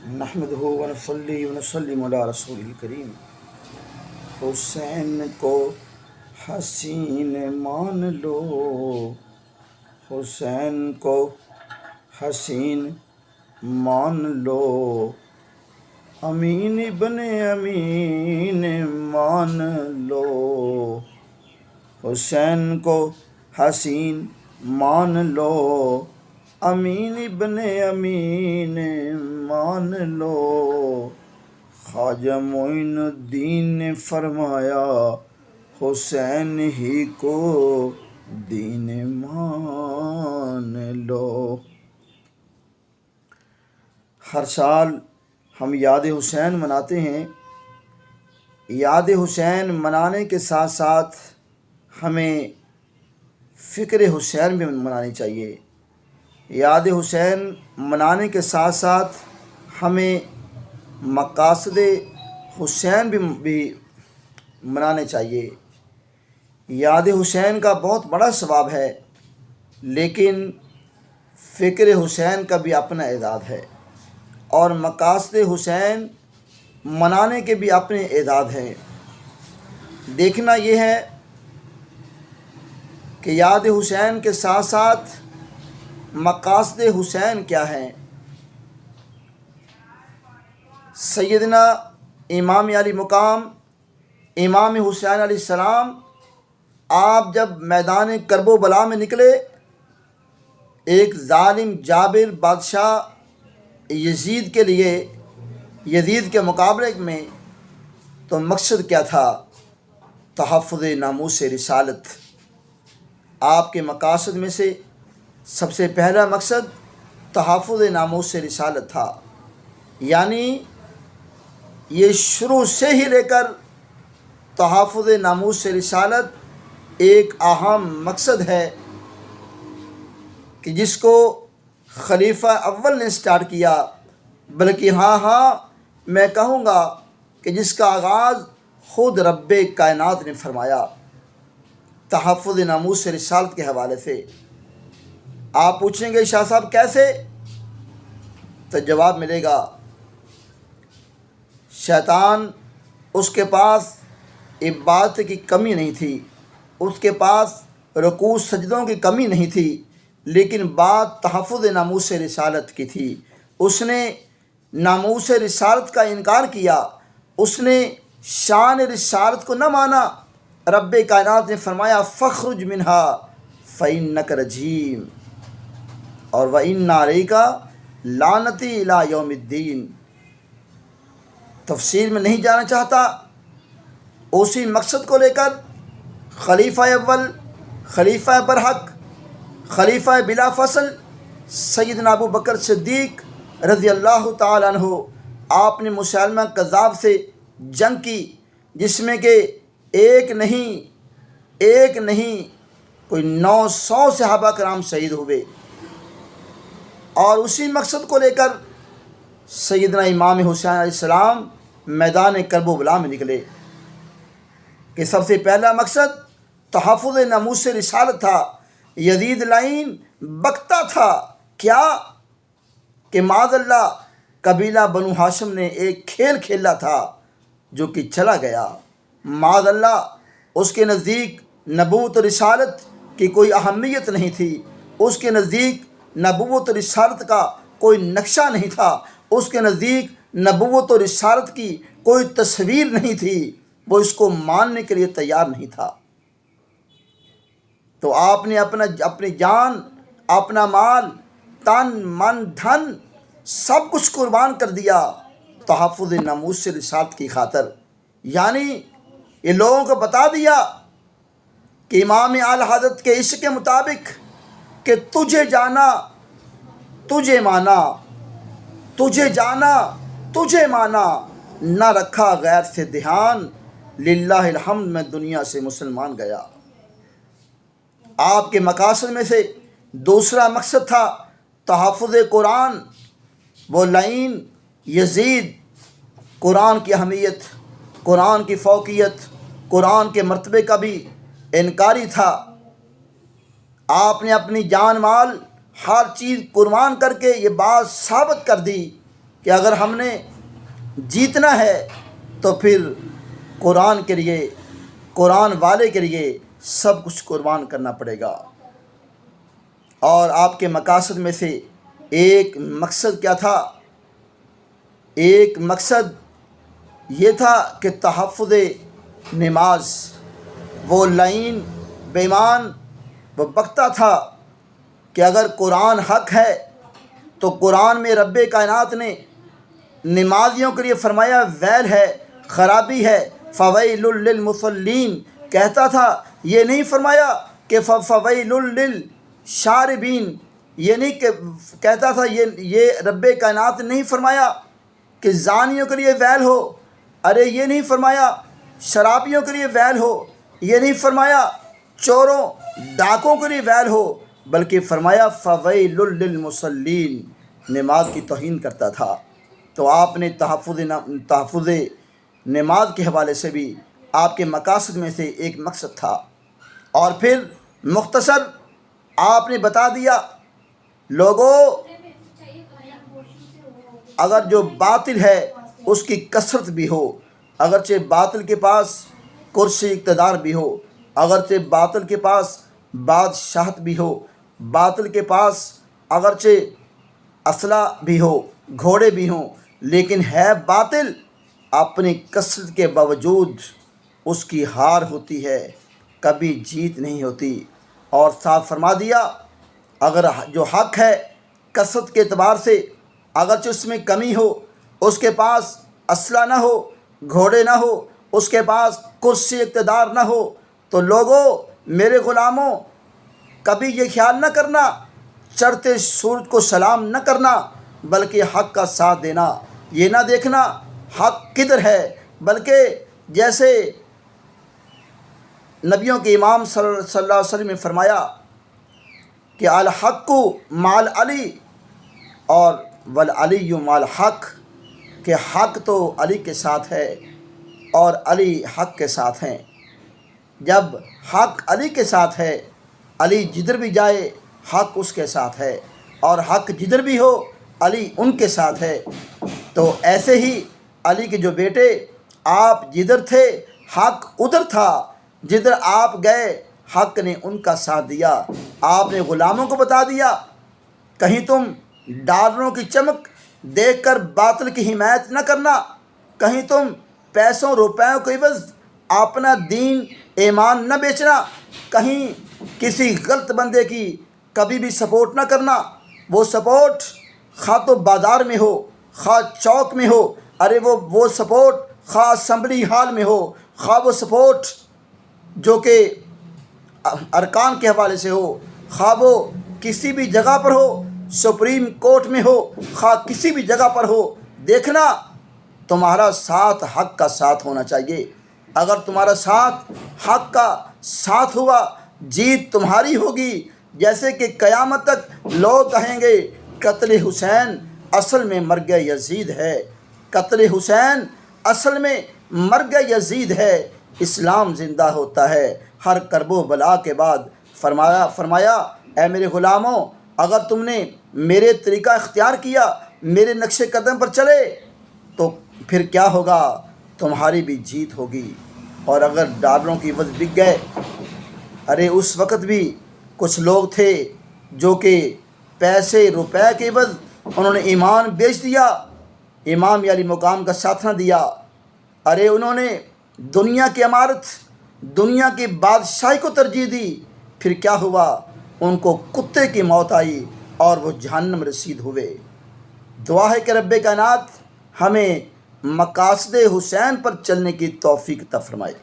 نحمدہ ونصلی ونسلم علی رسول الکریم۔ حسین کو حسین مان لو، حسین کو حسین مان لو، امین ابن امین مان لو، حسین کو حسین مان لو، امین ابن امین مان لو۔ خواجہ معین الدین نے فرمایا حسین ہی کو دین مان لو۔ ہر سال ہم یاد حسین مناتے ہیں۔ یاد حسین منانے کے ساتھ ساتھ ہمیں فکر حسین بھی منانی چاہیے۔ یاد حسین منانے کے ساتھ ساتھ ہمیں مقاصد حسین بھی منانے چاہیے۔ یاد حسین کا بہت بڑا ثواب ہے، لیکن فکر حسین کا بھی اپنا اعداد ہے، اور مقاصد حسین منانے کے بھی اپنے اعداد ہیں۔ دیکھنا یہ ہے کہ یاد حسین کے ساتھ ساتھ مقاصد حسین کیا ہیں۔ سیدنا امام علی مقام امام حسین علیہ السلام آپ جب میدان کرب و بلا میں نکلے، ایک ظالم جابر بادشاہ یزید کے لیے، یزید کے مقابلے میں، تو مقصد کیا تھا؟ تحفظ ناموس رسالت۔ آپ کے مقاصد میں سے سب سے پہلا مقصد تحفظ ناموس رسالت تھا، یعنی یہ شروع سے ہی لے کر تحفظ ناموس رسالت ایک اہم مقصد ہے کہ جس کو خلیفہ اول نے سٹارٹ کیا، بلکہ ہاں میں کہوں گا کہ جس کا آغاز خود رب کائنات نے فرمایا تحفظ ناموس رسالت کے حوالے سے۔ آپ پوچھیں گے شاہ صاحب کیسے؟ تو جواب ملے گا، شیطان اس کے پاس عبادت کی کمی نہیں تھی، اس کے پاس رکوع سجدوں کی کمی نہیں تھی، لیکن بات تحفظ ناموس رسالت کی تھی۔ اس نے ناموس رسالت کا انکار کیا، اس نے شان رسالت کو نہ مانا۔ رب کائنات نے فرمایا فخرج منہا فإنک رجیم اور وَإِنَّ عَلَيْكَ لَعْنَتِي إِلَىٰ يَوْمِ الدِّينِ۔ تفسیر میں نہیں جانا چاہتا۔ اسی مقصد کو لے کر خلیفہ اول، خلیفہ برحق، خلیفہ بلا فصل سیدنا ابو بکر صدیق رضی اللہ تعالیٰ عنہ، آپ نے مسلمہ کذاب سے جنگ کی، جس میں کہ ایک نہیں کوئی 900 صحابہ کرام شہید ہوئے۔ اور اسی مقصد کو لے کر سیدنا امام حسین علیہ السلام میدان کرب و بلا میں نکلے کہ سب سے پہلا مقصد تحفظ ناموس رسالت تھا۔ یزید لعین بکتا تھا کیا کہ معاذ اللہ قبیلہ بنو ہاشم نے ایک کھیل کھیلا تھا جو کہ چلا گیا۔ معاذ اللہ اس کے نزدیک نبوت و رسالت کی کوئی اہمیت نہیں تھی، اس کے نزدیک نبوت و رسالت کا کوئی نقشہ نہیں تھا، اس کے نزدیک نبوت و رسالت کی کوئی تصویر نہیں تھی، وہ اس کو ماننے کے لیے تیار نہیں تھا۔ تو آپ نے اپنی جان، اپنا مال، تن، من، دھن سب کچھ قربان کر دیا تحفظ ناموس رسالت کی خاطر۔ یعنی یہ لوگوں کو بتا دیا کہ امام اعلی حضرت کے عشق کے مطابق کہ تجھے جانا تجھے مانا، تجھے جانا تجھے مانا، نہ رکھا غیر سے دھیان، للہ الحمد میں دنیا سے مسلمان گیا۔ آپ کے مقاصد میں سے دوسرا مقصد تھا تحفظ قرآن۔ وہ لعین یزید قرآن کی اہمیت، قرآن کی فوقیت، قرآن کے مرتبے کا بھی انکاری تھا۔ آپ نے اپنی جان مال ہر چیز قربان کر کے یہ بات ثابت کر دی کہ اگر ہم نے جیتنا ہے تو پھر قرآن کے لیے، قرآن والے کے لیے سب کچھ قربان کرنا پڑے گا۔ اور آپ کے مقاصد میں سے ایک مقصد کیا تھا؟ ایک مقصد یہ تھا کہ تحفظ نماز۔ وہ لعین بے ایمان وہ بکتا تھا کہ اگر قرآن حق ہے تو قرآن میں رب کائنات نے نمازیوں کے لیے فرمایا ویل ہے، خرابی ہے، فویل للمصلین کہتا تھا، یہ نہیں فرمایا کہ فویل للشاربین، یہ نہیں کہ کہتا تھا، یہ رب کائنات نے نہیں فرمایا کہ زانیوں کے لیے ویل ہو، ارے یہ نہیں فرمایا شرابیوں کے لیے ویل ہو، یہ نہیں فرمایا چوروں ڈاکوں کے لیے ویل ہو، بلکہ فرمایا فویل للمصلین، نماز کی توہین کرتا تھا۔ تو آپ نے تحفظ نماز کے حوالے سے بھی آپ کے مقاصد میں سے ایک مقصد تھا۔ اور پھر مختصر آپ نے بتا دیا، لوگوں اگر جو باطل ہے اس کی کثرت بھی ہو، اگرچہ باطل کے پاس کرسی اقتدار بھی ہو، اگرچہ باطل کے پاس بادشاہت بھی ہو، باطل کے پاس اگرچہ اسلحہ بھی ہو، گھوڑے بھی ہوں، لیکن ہے باطل، اپنی کثرت کے باوجود اس کی ہار ہوتی ہے، کبھی جیت نہیں ہوتی۔ اور صاف فرما دیا، اگر جو حق ہے کثرت کے اعتبار سے اگرچہ اس میں کمی ہو، اس کے پاس اسلحہ نہ ہو، گھوڑے نہ ہو، اس کے پاس کرسی اقتدار نہ ہو، تو لوگوں میرے غلاموں کبھی یہ خیال نہ کرنا، چڑھتے سورج کو سلام نہ کرنا، بلکہ حق کا ساتھ دینا، یہ نہ دیکھنا حق کدھر ہے، بلکہ جیسے نبیوں کے امام صلی اللہ علیہ وسلم نے فرمایا کہ الحق مع علی اور والعلی مع الحق، کہ حق تو علی کے ساتھ ہے اور علی حق کے ساتھ ہیں۔ جب حق علی کے ساتھ ہے، علی جدھر بھی جائے حق اس کے ساتھ ہے، اور حق جدھر بھی ہو علی ان کے ساتھ ہے۔ تو ایسے ہی علی کے جو بیٹے، آپ جدھر تھے حق ادھر تھا، جدھر آپ گئے حق نے ان کا ساتھ دیا۔ آپ نے غلاموں کو بتا دیا، کہیں تم ڈالروں کی چمک دیکھ کر باطل کی حمایت نہ کرنا، کہیں تم پیسوں روپیوں کے عوض اپنا دین ایمان نہ بیچنا، کہیں کسی غلط بندے کی کبھی بھی سپورٹ نہ کرنا۔ وہ سپورٹ خواہ تو بازار میں ہو، خواہ چوک میں ہو، ارے وہ سپورٹ خواہ اسمبلی ہال میں ہو، خواہ وہ سپورٹ جو کہ ارکان کے حوالے سے ہو، خواہ وہ کسی بھی جگہ پر ہو، سپریم کورٹ میں ہو، خواہ کسی بھی جگہ پر ہو، دیکھنا تمہارا ساتھ حق کا ساتھ ہونا چاہیے۔ اگر تمہارا ساتھ حق کا ساتھ ہوا، جیت تمہاری ہوگی۔ جیسے کہ قیامت تک لوگ کہیں گے قتل حسین اصل میں مرگ یزید ہے، قتل حسین اصل میں مرگ یزید ہے، اسلام زندہ ہوتا ہے ہر کرب و بلا کے بعد۔ فرمایا اے میرے غلاموں، اگر تم نے میرے طریقہ اختیار کیا، میرے نقش قدم پر چلے، تو پھر کیا ہوگا؟ تمہاری بھی جیت ہوگی۔ اور اگر ڈالروں کی عوض بک گئے، ارے اس وقت بھی کچھ لوگ تھے جو کہ پیسے روپے کے عوض انہوں نے ایمان بیچ دیا، امام علی مقام کا ساتھ نہ دیا، ارے انہوں نے دنیا کی عمارت، دنیا کی بادشاہی کو ترجیح دی، پھر کیا ہوا؟ ان کو کتے کی موت آئی اور وہ جہنم رسید ہوئے۔ دعا ہے کہ رب کائنات ہمیں مقاصد حسین پر چلنے کی توفیق عطا فرمائے۔